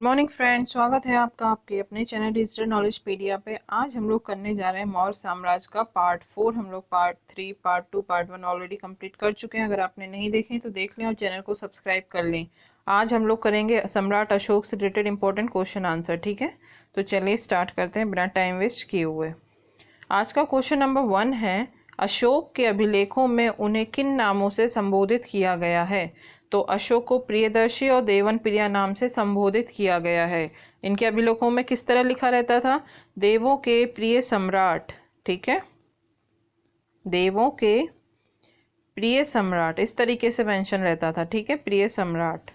Morning friends, स्वागत है आपका आपके अपने चैनल डिजिटल नॉलेज पीडिया पे। आज हम लोग करने जा रहे हैं मौर्य साम्राज्य का पार्ट 4। हम लोग part 3, part 2, part 1 already complete कर चुके हैं। अगर आपने नहीं देखे तो देख लें और चैनल को सब्सक्राइब कर लें। आज हम लोग करेंगे सम्राट अशोक से रिलेटेड इंपॉर्टेंट क्वेश्चन आंसर। ठीक है, तो चलिए स्टार्ट करते हैं बिना टाइम वेस्ट किए हुए। आज का क्वेश्चन नंबर 1 है, अशोक के अभिलेखों में उन्हें किन नामों से संबोधित किया गया है? तो अशोक को प्रियदर्शी और देवन प्रिया नाम से संबोधित किया गया है। इनके अभिलेखों में किस तरह लिखा रहता था? देवों के प्रिय सम्राट। ठीक है, देवों के प्रिय सम्राट, इस तरीके से मेंशन रहता था। ठीक है, प्रिय सम्राट।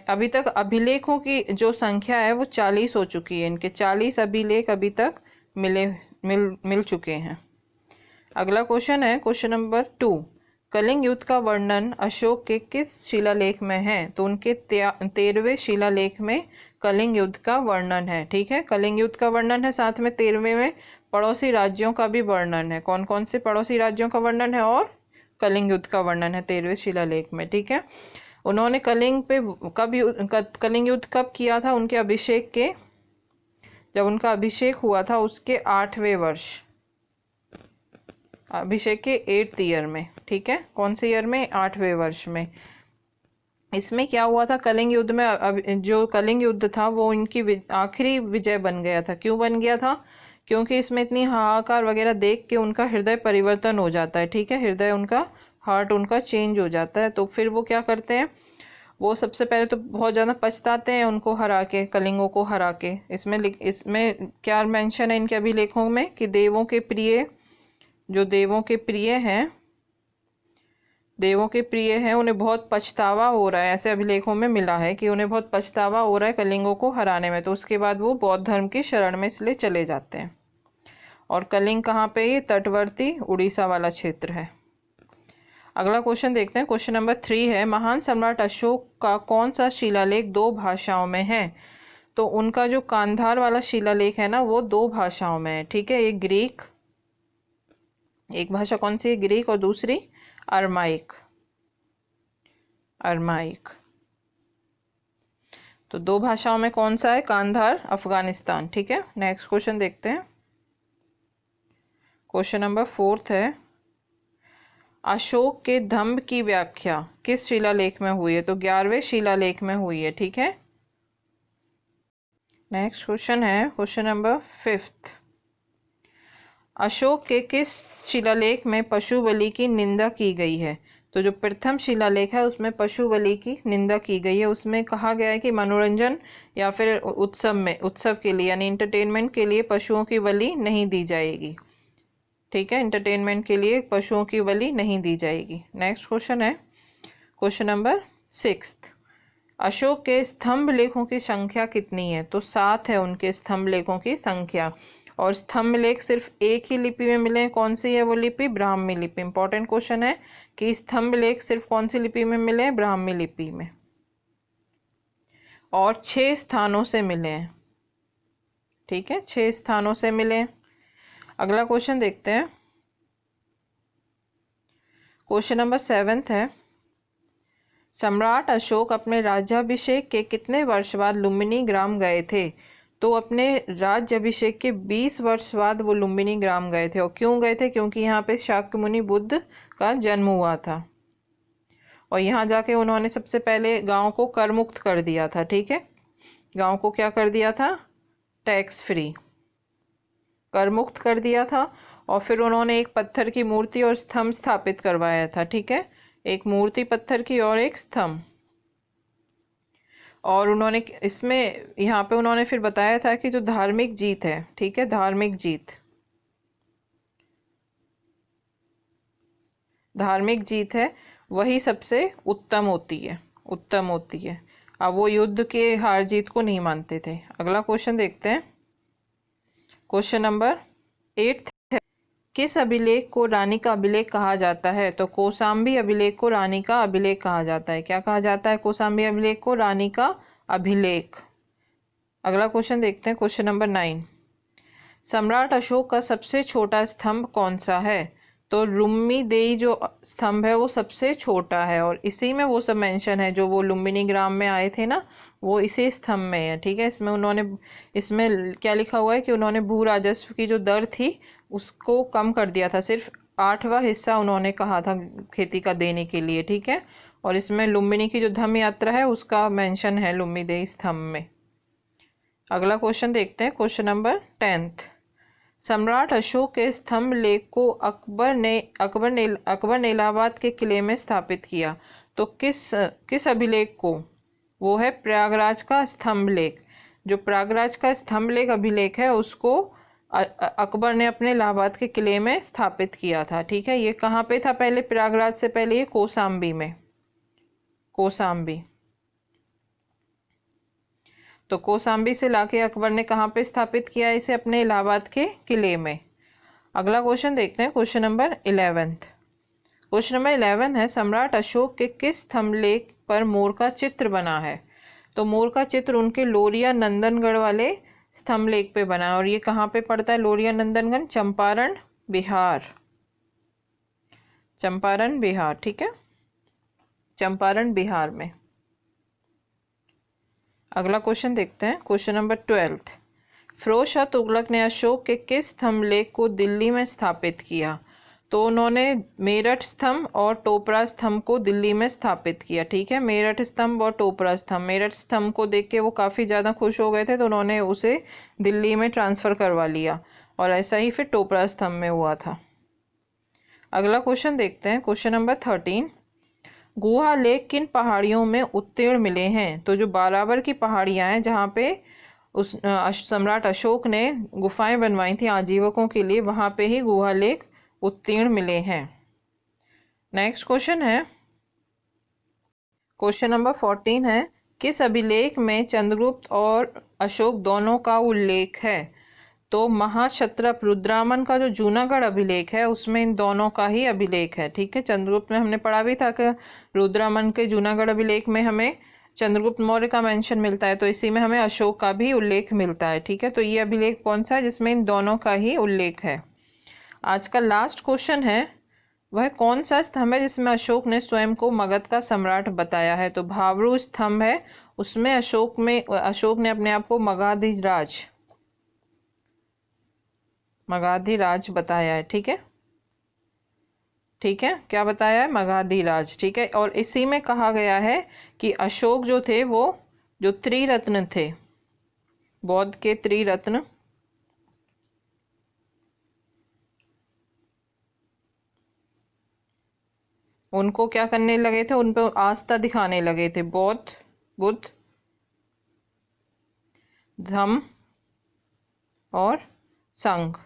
अभी तक अभिलेखों की जो संख्या है वो 40 हो चुकी है। इनके 40 अभिलेख अभी तक मिल चुके हैं। अगला क्वेश्चन है क्वेश्चन नंबर 2, कलिंग युद्ध का वर्णन अशोक के किस शिलालेख में है? तो उनके 13वें शिलालेख में कलिंग युद्ध का वर्णन है। ठीक है, कलिंग युद्ध का वर्णन है, साथ में 13वें में पड़ोसी राज्यों का भी वर्णन है। कौन कौन से पड़ोसी राज्यों का वर्णन है और कलिंग युद्ध का वर्णन है 13वें शिलालेख में। ठीक है, उन्होंने कलिंग युद्ध कब किया था? उनके अभिषेक के, जब उनका अभिषेक हुआ था उसके 8वें वर्ष, अभिषेक के 8th ईयर में। ठीक है, कौन से ईयर में? 8वें वर्ष में। इसमें क्या हुआ था? कलिंग युद्ध में जो कलिंग युद्ध था वो इनकी आखिरी विजय बन गया था। क्यों बन गया था? क्योंकि इसमें इतनी हाहाकार वगैरह देख के उनका हृदय परिवर्तन हो जाता है। ठीक है, हृदय उनका, हार्ट उनका चेंज हो जाता है। तो फिर वो क्या करते हैं, वो सबसे पहले तो बहुत ज़्यादा पछताते हैं उनको हरा के, कलिंगों को हरा के। इसमें क्या मेंशन है इनके अभिलेखों में कि देवों के प्रिय, जो देवों के प्रिय हैं उन्हें बहुत पछतावा हो रहा है। ऐसे अभिलेखों में मिला है कि उन्हें बहुत पछतावा हो रहा है कलिंगों को हराने में। तो उसके बाद वो बौद्ध धर्म की शरण में इसलिए चले जाते हैं। और कलिंग कहाँ पे? ये तटवर्ती उड़ीसा वाला क्षेत्र है। अगला क्वेश्चन देखते हैं, क्वेश्चन नंबर 3 है, महान सम्राट अशोक का कौन सा शिलालेख 2 भाषाओं में है? तो उनका जो कांधार वाला शिलालेख है ना, वो 2 भाषाओं में है। ठीक है, एक ग्रीक, एक भाषा कौन सी है? ग्रीक, और दूसरी अरमाइक। तो 2 भाषाओं में कौन सा है? कांधार, अफगानिस्तान। ठीक है, नेक्स्ट क्वेश्चन देखते हैं, क्वेश्चन नंबर 4 है, अशोक के धम्म की व्याख्या किस शिलालेख में हुई है? तो 11वें शिलालेख में हुई है। ठीक है, नेक्स्ट क्वेश्चन है क्वेश्चन नंबर 5, अशोक के किस शिलालेख में पशु बलि की निंदा की गई है? तो जो प्रथम शिलालेख है उसमें पशु बलि की निंदा की गई है। उसमें कहा गया है कि मनोरंजन या फिर उत्सव के लिए, यानी इंटरटेनमेंट के लिए पशुओं की बलि नहीं दी जाएगी। ठीक है, इंटरटेनमेंट के लिए पशुओं की बलि नहीं दी जाएगी। नेक्स्ट क्वेश्चन है क्वेश्चन नंबर 6, अशोक के स्तंभ लेखों की संख्या कितनी है? तो 7 है उनके स्तंभ लेखों की संख्या। और स्तंभ लेख सिर्फ एक ही लिपि में मिले हैं। कौन सी है वो लिपि? ब्राह्मी लिपि। इंपॉर्टेंट क्वेश्चन है कि स्तंभ लेख सिर्फ कौन सी लिपि में मिले हैं? ब्राह्मी लिपि में। और 6 स्थानों से मिले हैं। ठीक है, 6 स्थानों से मिले हैं। अगला क्वेश्चन देखते हैं, क्वेश्चन नंबर 7 है, सम्राट अशोक अपने राज्याभिषेक के कितने वर्ष बाद लुम्बिनी ग्राम गए थे? तो अपने राज्याभिषेक के 20 वर्ष बाद वो लुम्बिनी ग्राम गए थे। और क्यों गए थे? क्योंकि यहाँ पे शाक्यमुनि बुद्ध का जन्म हुआ था और यहाँ जाके उन्होंने सबसे पहले गांव को कर मुक्त कर दिया था। ठीक है, गांव को क्या कर दिया था? टैक्स फ्री, कर मुक्त कर दिया था। और फिर उन्होंने एक पत्थर की मूर्ति और स्तंभ स्थापित करवाया था। ठीक है, एक मूर्ति पत्थर की और एक स्तंभ। और उन्होंने इसमें यहाँ पे उन्होंने फिर बताया था कि जो धार्मिक जीत है, ठीक है, धार्मिक जीत है वही सबसे उत्तम होती है। अब वो युद्ध के हार जीत को नहीं मानते थे। अगला क्वेश्चन देखते हैं, क्वेश्चन नंबर 8 है, किस अभिलेख को रानी का अभिलेख कहा जाता है? तो कौशाम्बी अभिलेख को रानी का अभिलेख कहा जाता है। क्या कहा जाता है? कौशाम्बी अभिलेख को रानी का अभिलेख। अगला क्वेश्चन देखते हैं, क्वेश्चन नंबर 9, सम्राट अशोक का सबसे छोटा स्तंभ कौन सा है? तो लुम्बिनी जो स्तंभ है वो सबसे छोटा है, और इसी में वो सब मेंशन है जो वो लुम्बिनी ग्राम में आए थे ना, वो इसी स्तंभ में है। ठीक है, इसमें क्या लिखा हुआ है कि उन्होंने भू राजस्व की जो दर थी उसको कम कर दिया था, सिर्फ 8वां हिस्सा उन्होंने कहा था खेती का देने के लिए। ठीक है, और इसमें लुम्बिनी की जो धम्म यात्रा है उसका मेंशन है लुम्बिनी स्तंभ में। अगला क्वेश्चन देखते हैं, क्वेश्चन नंबर 10th। सम्राट अशोक के स्तंभ लेख को अकबर ने इलाहाबाद के किले में स्थापित किया। तो किस अभिलेख को? वो है प्रयागराज का स्तंभ लेख। जो प्रयागराज का स्तंभ लेख अभिलेख है उसको अकबर ने अपने इलाहाबाद के किले में स्थापित किया था। ठीक है, ये कहाँ पे था पहले? प्रयागराज से पहले ये कौशाम्बी में, कौशाम्बी। तो कौशाम्बी से लाके अकबर ने कहाँ पे स्थापित किया इसे? अपने इलाहाबाद के किले में। अगला क्वेश्चन देखते हैं, question number 11th। Question number 11 है, सम्राट अशोक के किस स्तंभ लेख पर मोर का चित्र बना है? तो मोर का चित्र उनके लोरिया नंदनगढ़ वाले स्तंभ लेख पे बना है, और ये कहाँ पे पड़ता है लोरिया नंदनगढ़? चंपारण बिहार, चंपारण बिहार। ठीक है, चंपारण बिहार में। अगला क्वेश्चन देखते हैं, question number 12th। Firoz Shah Tughlaq ने अशोक के किस स्तंभ लेख को दिल्ली में स्थापित किया? तो उन्होंने मेरठ स्तंभ और टोपरा स्तंभ को दिल्ली में स्थापित किया। ठीक है, मेरठ स्तंभ और टोपरा स्तंभ। मेरठ स्तंभ को देख के वो काफ़ी ज़्यादा खुश हो गए थे, तो उन्होंने उसे दिल्ली में ट्रांसफ़र करवा लिया, और ऐसा ही फिर टोपरा स्तंभ में हुआ था। अगला क्वेश्चन देखते हैं, क्वेश्चन नंबर 13। गुहा लेख किन पहाड़ियों में उत्तीर्ण मिले हैं? तो जो बाराबर की पहाड़ियाँ हैं जहाँ पे उस सम्राट अशोक ने गुफाएं बनवाई थी आजीवकों के लिए, वहाँ पे ही गुहा लेख उत्तीर्ण मिले हैं। नेक्स्ट क्वेश्चन है, क्वेश्चन नंबर 14 है, किस अभिलेख में चंद्रगुप्त और अशोक दोनों का उल्लेख है? तो महाक्षत्रप रुद्रामन का जो जूनागढ़ अभिलेख है उसमें इन दोनों का ही अभिलेख है। ठीक है, चंद्रगुप्त में हमने पढ़ा भी था कि रुद्रामन के जूनागढ़ अभिलेख में हमें चंद्रगुप्त मौर्य का मेंशन मिलता है, तो इसी में हमें अशोक का भी उल्लेख मिलता है। ठीक है, तो ये अभिलेख कौन सा है? जिसमें इन दोनों का ही उल्लेख है। आज का लास्ट क्वेश्चन है, वह कौन सा स्तंभ है जिसमें अशोक ने स्वयं को मगध का सम्राट बताया है? तो भावरू स्तंभ है, उसमें अशोक ने अपने आप को मगधाधिराज बताया है। ठीक है, ठीक है, क्या बताया है? मगधाधिराज। ठीक है, और इसी में कहा गया है कि अशोक जो थे वो जो त्रिरत्न थे, बौद्ध के त्रिरत्न, उनको क्या करने लगे थे? उन पर आस्था दिखाने लगे थे। बौद्ध, बुद्ध, धम्म और संघ,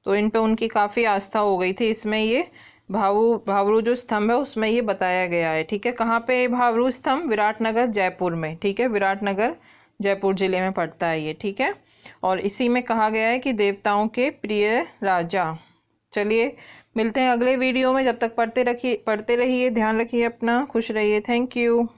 तो इन पे उनकी काफ़ी आस्था हो गई थी। इसमें ये भावरू जो स्तंभ है उसमें ये बताया गया है। ठीक है, कहाँ पे भावरू स्तंभ? विराटनगर जयपुर में। ठीक है, विराटनगर जयपुर जिले में पड़ता है ये। ठीक है, और इसी में कहा गया है कि देवताओं के प्रिय राजा। चलिए मिलते हैं अगले वीडियो में, जब तक पढ़ते रहिए, ध्यान रखिए अपना, खुश रहिए। Thank you.